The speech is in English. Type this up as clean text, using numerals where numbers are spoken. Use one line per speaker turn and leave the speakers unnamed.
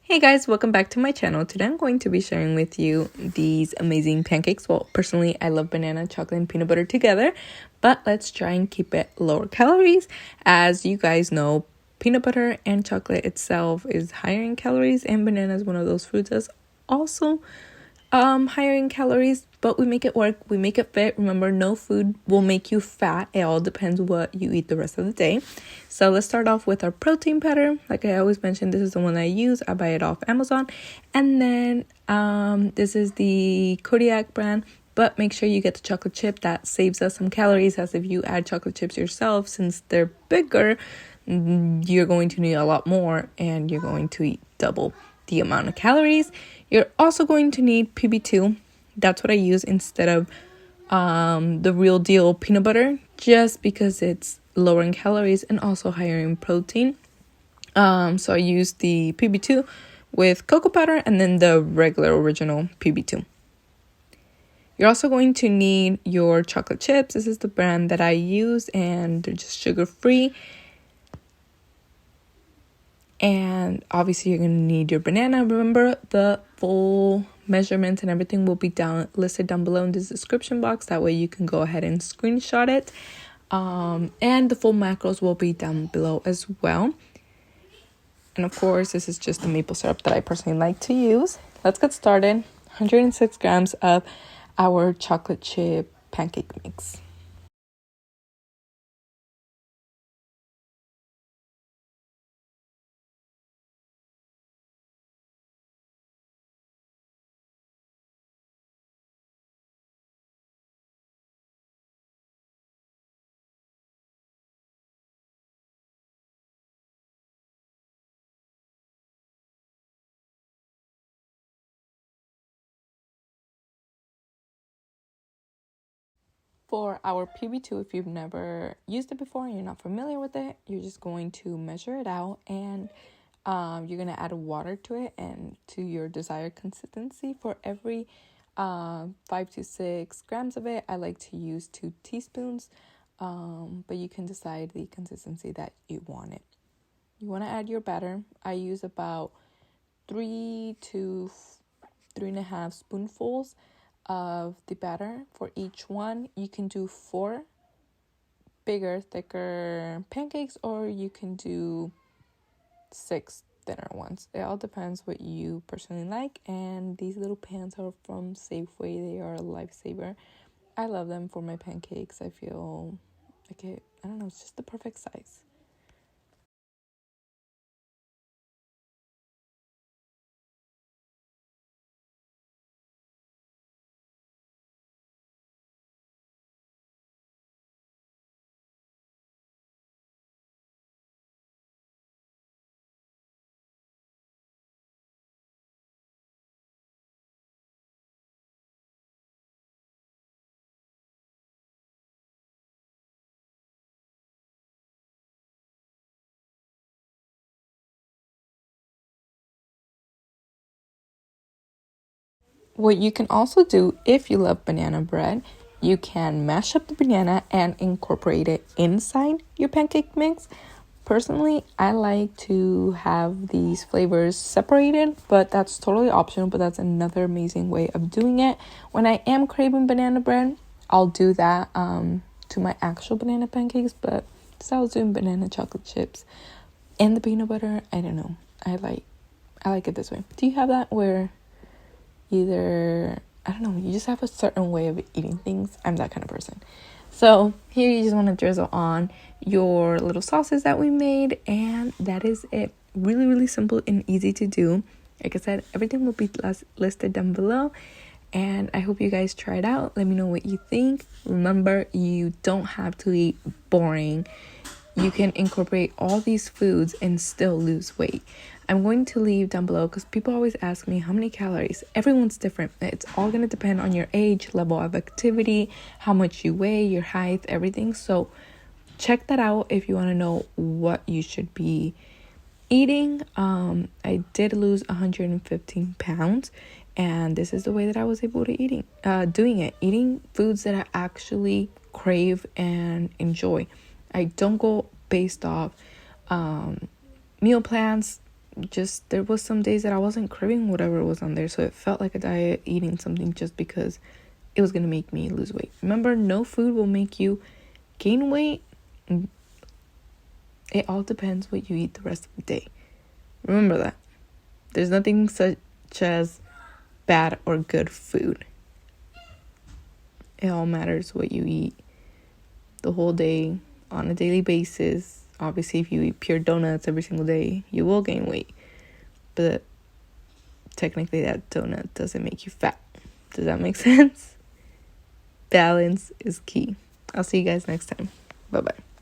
Hey guys, welcome back to my channel. Today I'm going to be sharing with you these amazing pancakes. Well, personally, I love banana, chocolate, and peanut butter together, but let's try and keep it lower calories. As you guys know, peanut butter and chocolate itself is higher in calories, and banana is one of those fruits that's also higher in calories, but we make it work, we make it fit. Remember, no food will make you fat. It all depends what you eat the rest of the day. So let's start off with our protein powder. Like I always mention, this is the one I use. I buy it off Amazon. And then this is the Kodiak brand, but make sure you get the chocolate chip. That saves us some calories, as if you add chocolate chips yourself, since they're bigger, you're going to need a lot more and you're going to eat double the amount of calories. You're also going to need PB2. That's what I use instead of the real deal peanut butter, just because it's lower in calories and also higher in protein. So I use the PB2 with cocoa powder and then the regular original PB2. You're also going to need your chocolate chips. This is the brand that I use, and they're just sugar-free. And obviously you're going to need your banana. Remember, the full measurements and everything will be listed down below in this description box. That way you can go ahead and screenshot it. And the full macros will be down below as well. And of course, this is just the maple syrup that I personally like to use. Let's get started. 106 grams of our chocolate chip pancake mix. For our PB2, if you've never used it before and you're not familiar with it, you're just going to measure it out, and you're going to add water to it and to your desired consistency. For every 5 to 6 grams of it, I like to use 2 teaspoons, but you can decide the consistency that you want it. You want to add your batter. I use about 3 to 3.5 spoonfuls of the batter for each one. You can do 4 bigger, thicker pancakes, or you can do 6 thinner ones. It all depends what you personally like. And these little pans are from Safeway. They are a lifesaver. I love them for my pancakes. I feel like I don't know, it's just the perfect size. What you can also do, if you love banana bread, you can mash up the banana and incorporate it inside your pancake mix. Personally, I like to have these flavors separated, but that's totally optional. But that's another amazing way of doing it. When I am craving banana bread, I'll do that to my actual banana pancakes. But since I was doing banana chocolate chips and the peanut butter, I don't know. I like it this way. Do you have that where either, I don't know, you just have a certain way of eating things? I'm that kind of person. So here you just want to drizzle on your little sauces that we made, and that is it. Really, really simple and easy to do. Like I said, everything will be listed down below, and I hope you guys try it out. Let me know what you think. Remember, you don't have to eat boring. You can incorporate all these foods and still lose weight. I'm going to leave down below, because people always ask me how many calories. Everyone's different. It's all going to depend on your age, level of activity, how much you weigh, your height, everything. So check that out if you want to know what you should be eating. I did lose 115 pounds, and this is the way that I was able to eating foods that I actually crave and enjoy. I don't go based off meal plans. just there was some days that I wasn't craving whatever was on there, so it felt like a diet eating something just because it was gonna make me lose weight. Remember, no food will make you gain weight. It all depends what you eat the rest of the day. Remember that. There's nothing such as bad or good food. It all matters what you eat the whole day on a daily basis. Obviously, if you eat pure donuts every single day, you will gain weight. But technically, that donut doesn't make you fat. Does that make sense? Balance is key. I'll see you guys next time. Bye-bye.